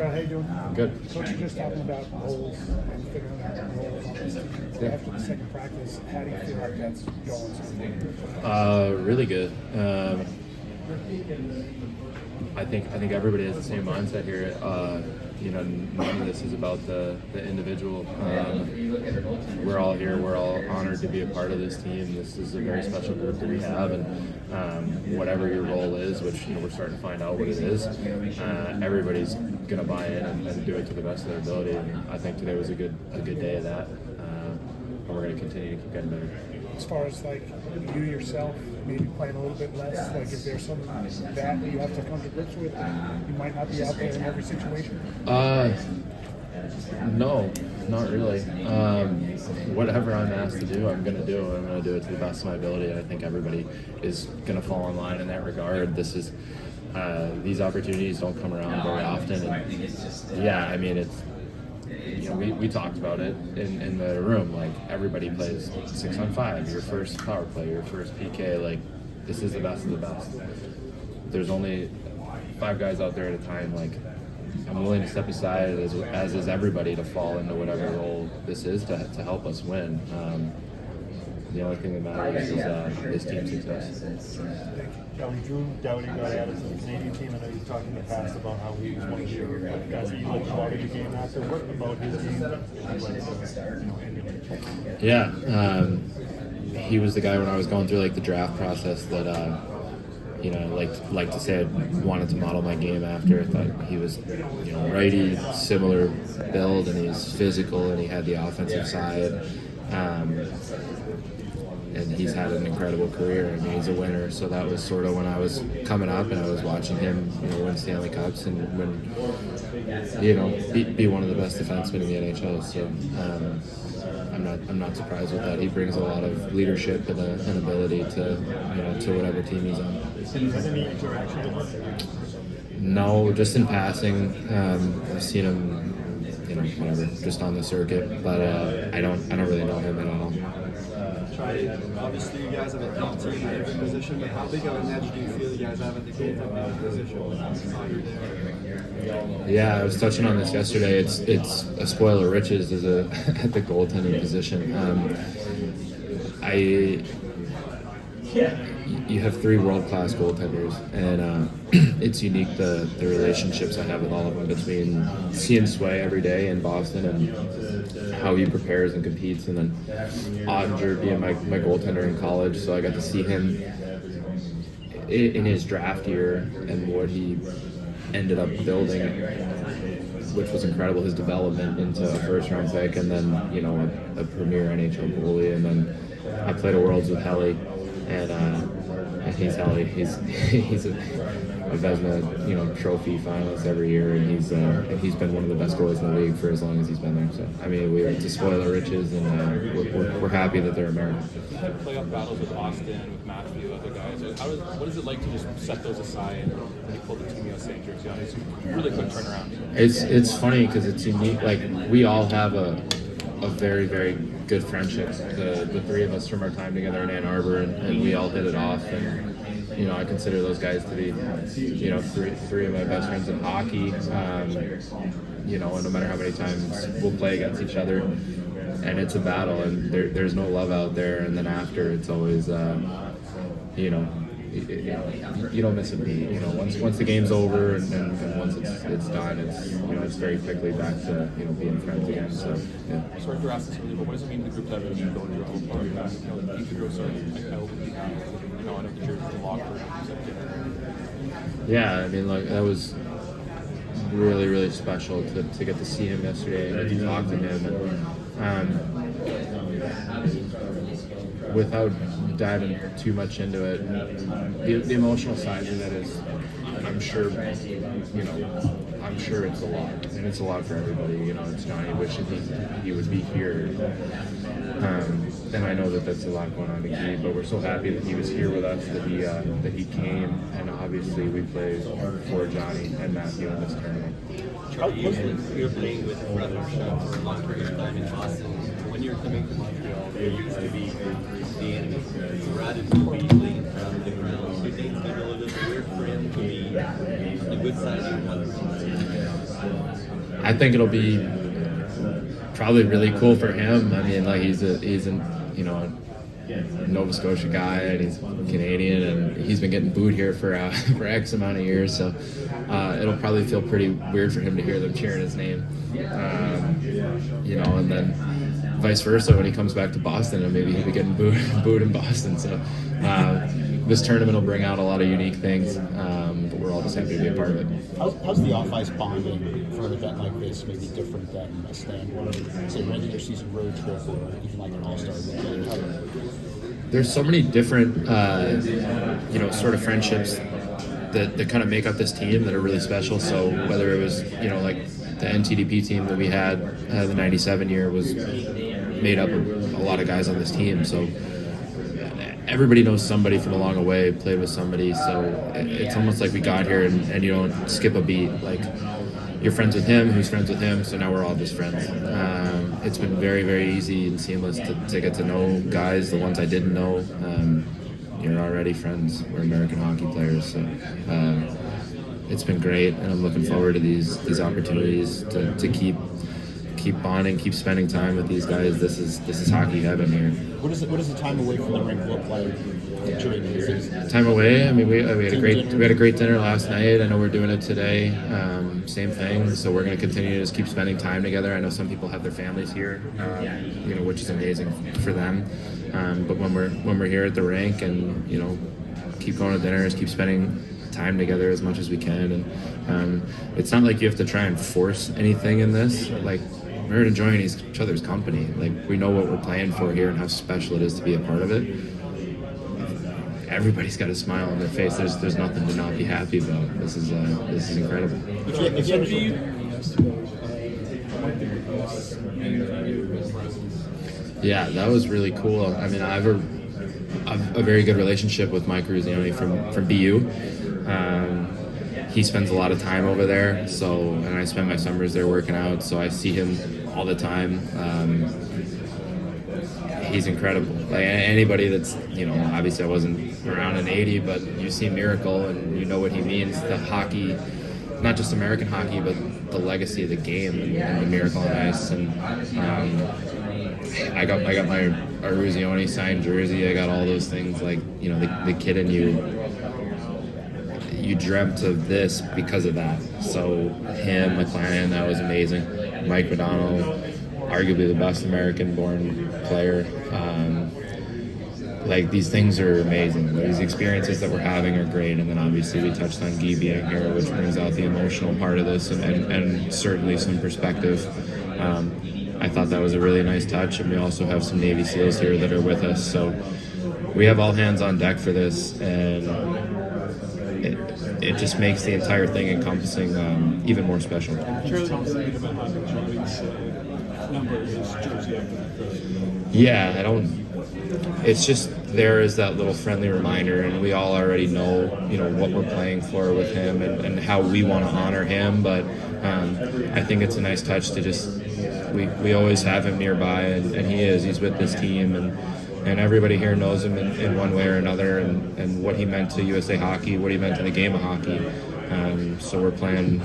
How you doing? Good. Coach, you're just talking about roles and figuring out roles on this team. Yeah. After the second practice, how do you feel like that's going so far? Really good. I think everybody has the same mindset here. None of this is about the individual. We're all here. We're all honored to be a part of this team. This is a very special group that we have, and whatever your role is, which we're starting to find out what it is, everybody's going to buy in and do it to the best of their ability. And I think today was a good day of that, and we're going to continue to keep getting better. As far as like you yourself, maybe playing a little bit less, like is there some that you have to come to grips with? You might not be out there in every situation. No, not really. Whatever I'm asked to do, I'm going to do. I'm going to do it to the best of my ability. I think everybody is going to fall in line in that regard. This is these opportunities don't come around very often, and yeah, I mean it's. We talked about it in the room. Like everybody plays 6-on-5. Your first power play, your first PK. Like this is the best of the best. There's only 5 guys out there at a time. Like I'm willing to step aside, as is everybody, to fall into whatever role this is to help us win. The only thing that matters is team success. Drew Doughty got added to the Canadian team. I know you've talked in the past about how he was one of your guys that you liked about the game after. What about his game? Yeah, he was the guy when I was going through like the draft process that like to say I wanted to model my game after. I thought he was righty, similar build, and he's physical, and he had the offensive side. And he's had an incredible career. I mean, he's a winner. So that was sort of when I was coming up and I was watching him, win Stanley Cups and win, be one of the best defensemen in the NHL. So I'm not surprised with that. He brings a lot of leadership and an ability to whatever team he's on. Any interaction with him? No, just in passing. I've seen him, whatever, just on the circuit. But I don't really know him at all. Obviously, you guys have a top team at every position, but how big of an edge do you feel you guys have at the goaltending position? Yeah, I was touching on this yesterday. It's a spoil of riches at the goaltending position. You have 3 world-class goaltenders, and it's unique the relationships I have with all of them, between seeing Sway every day in Boston and how he prepares and competes, and then Ottinger being my goaltender in college, so I got to see him in his draft year and what he ended up building, which was incredible, his development into a first-round pick, and then a premier NHL goalie, and then I played a Worlds with Helly, and he's Helly. He's a Vezina, trophy finalist every year, and he's been one of the best goalies in the league for as long as he's been there. So I mean, it's a spoil of riches, and we're happy that they're American. You had playoff battles with Austin, with Matthew, other guys. What is it like to just set those aside when you pull the Team USA jersey on? It's a really quick turnaround. It's funny because it's unique. Like we all have a very, very good friendship. The 3 of us from our time together in Ann Arbor, and we all hit it off. And I consider those guys to be, 3 of my best friends in hockey. And no matter how many times we'll play against each other, and it's a battle, and there's no love out there. And then after, it's always, you don't miss a beat. Once the game's over and once it's done, it's very quickly back to being friends again. So yeah. Sorry to ask this really, but what does it mean to the group to have you go into your own party back? Keep the girls I hope you have. I know the jerseys, the locker room. Yeah, I mean, that was really, really special to get to see him yesterday and to talk to him. And without diving too much into it, the emotional side of that is, I'm sure it's a lot, and it's a lot for everybody. It's Johnny wishing he would be here, and I know that's a lot going on to Key, but we're so happy that he was here with us, that he came, and obviously we played for Johnny and Matthew in this tournament. You're playing with Brother Shaw for a long period of time in Boston. When you're coming to Montreal, there used to be the enemy. Rather than be playing from the ground, do you think it's been a little bit weird for him to be the good side of your I think it'll be probably really cool for him. I mean, like he's a Nova Scotia guy, and he's Canadian, and he's been getting booed here for X amount of years. So it'll probably feel pretty weird for him to hear them cheering his name, and then vice versa when he comes back to Boston, and maybe he'll be getting booed in Boston. So this tournament will bring out a lot of unique things, but we're all just happy to be a part of it. How's the off-ice bonding for an event like this maybe different than a standard, say, regular season road trip or even like an all-star weekend? There's so many different, sort of friendships that kind of make up this team that are really special. So whether it was, like the NTDP team that we had the 97 year was made up of a lot of guys on this team. So everybody knows somebody from a long way, played with somebody. So it's almost like we got here and you don't skip a beat. Like you're friends with him, who's friends with him. So now we're all just friends. It's been very, very easy and seamless to get to know guys, the ones I didn't know. You're already friends. We're American hockey players. So it's been great, and I'm looking forward to these opportunities to keep bonding, keep spending time with these guys. This is hockey heaven here. What does the time away from the rink look like during the season? Time away. I mean, we had a great dinner last night. I know we're doing it today. Same thing. So we're going to continue to just keep spending time together. I know some people have their families here, which is amazing for them. But when we're here at the rink and keep going to dinners, keep spending time together as much as we can, and it's not like you have to try and force anything in this. Like we're enjoying each other's company. Like we know what we're playing for here and how special it is to be a part of it. Everybody's got a smile on their face. There's nothing to not be happy about. This is incredible. Yeah, that was really cool. I mean, I have a very good relationship with Mike Ruzioni from BU. He spends a lot of time over there, and I spend my summers there working out, so I see him all the time. He's incredible. Like anybody that's, obviously I wasn't around in '80, but you see Miracle and you know what he means. The hockey, not just American hockey, but the legacy of the game and the Miracle on Ice. And I got my Ruzioni signed jersey. I got all those things. Like the kid in you dreamt of this because of that. So him, McLennan, that was amazing. Mike Modano, arguably the best American-born player. These things are amazing. These experiences that we're having are great. And then obviously we touched on Guy being here, which brings out the emotional part of this and certainly some perspective. I thought that was a really nice touch. And we also have some Navy SEALs here that are with us. So we have all hands on deck for this. And it just makes the entire thing encompassing even more special. Yeah, it's just there is that little friendly reminder, and we all already know, what we're playing for with him and how we want to honor him. But I think it's a nice touch to just, we always have him nearby, and he's with this team, and everybody here knows him in one way or another, and what he meant to USA Hockey, what he meant to the game of hockey. So we're playing,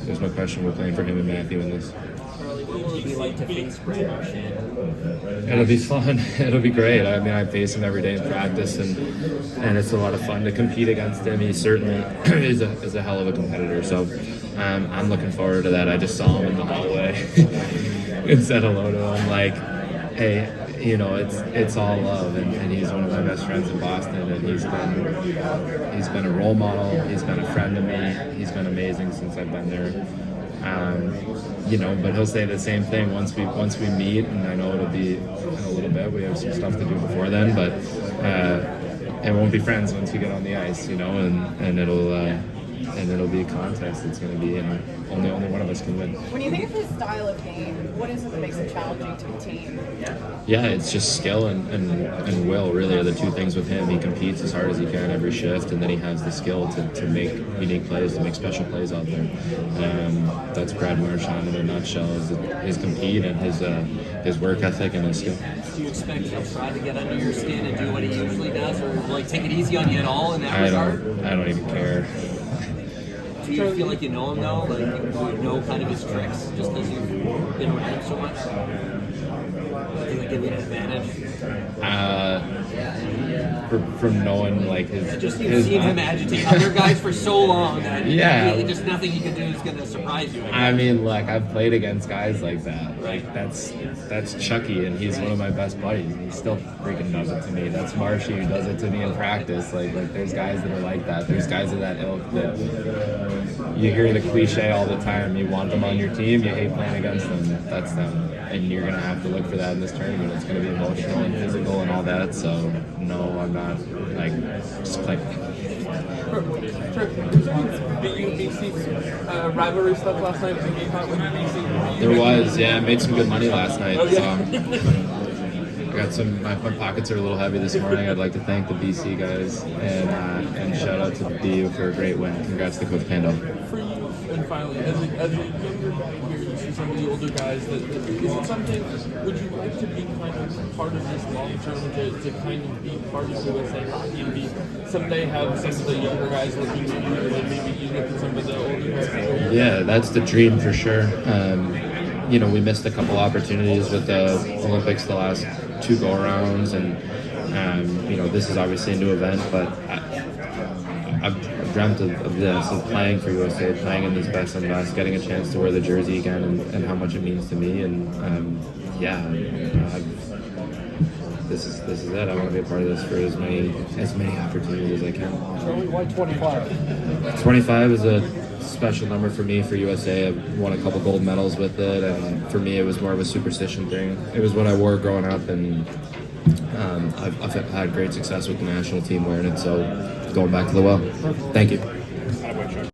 there's no question we're playing for him and Matthew in this. What will it be like to face Brad Marchand? It'll be fun. It'll be great. I mean, I face him every day in practice, and it's a lot of fun to compete against him. He certainly is a hell of a competitor. So I'm looking forward to that. I just saw him in the hallway and said hello to him, like, hey, it's all love, and he's one of my best friends in Boston, and he's been a role model. He's been a friend to me. He's been amazing since I've been there. But he'll say the same thing once we meet, and I know it'll be in a little bit. We have some stuff to do before then, but and won't be friends once we get on the ice, and it'll be a contest. It's going to be, only one of us can win. When you think of his style of game, what is it that makes it challenging to the team? Yeah, it's just skill and will, really, are the two things with him. He competes as hard as he can every shift, and then he has the skill to make unique plays, to make special plays out there. That's Brad Marchand in a nutshell, is his compete and his work ethic and his skill. Do you expect him to try to get under your skin and do what he usually does, or take it easy on you at all in that regard? I don't even care. Do Do you feel like you know him though? Like you know kind of his tricks just because you've been around him so much? I think that give you an advantage. From knowing like his. Just you've seen him agitate other guys for so long that Yeah. really just nothing he can do is going to surprise you. I mean, like I've played against guys like that. Like that's Chucky, and he's one of my best buddies. And he still freaking does it to me. That's Marshy who does it to me in practice. Like there's guys that are like that. There's guys of that ilk that you hear the cliche all the time. You want them on your team. You hate playing against them. That's them, and you're gonna have to look for that in this tournament. It's gonna be emotional and physical and all that. So no, I'm not like just play. Rivalry stuff last night was a game with BC. There was, yeah. I made some good money last night. Oh, So yeah. I got some. My pockets are a little heavy this morning. I'd like to thank the BC guys and shout out to the BU for a great win. Congrats to Coach Pando. For you, and finally, as a younger guy here, you see some of the older guys. Is it something? Would you like to be kind of part of this long term to kind of be part of USA hockey and be someday have some of the younger guys looking at you, and then maybe you look at some of the older guys? Yeah, that's the dream for sure. You know, we missed a couple opportunities with the Olympics the last 2 go-arounds, and you know, this is obviously a new event, but I've dreamt of this, of playing for USA, playing in this best and best, getting a chance to wear the jersey again, and how much it means to me. And this is it. I want to be a part of this for as many opportunities as I can. Why 25? 25 is a special number for me for USA. I've won a couple gold medals with it, and for me it was more of a superstition thing. It was what I wore growing up, and I've had great success with the national team wearing it, so going back to the well. Thank you.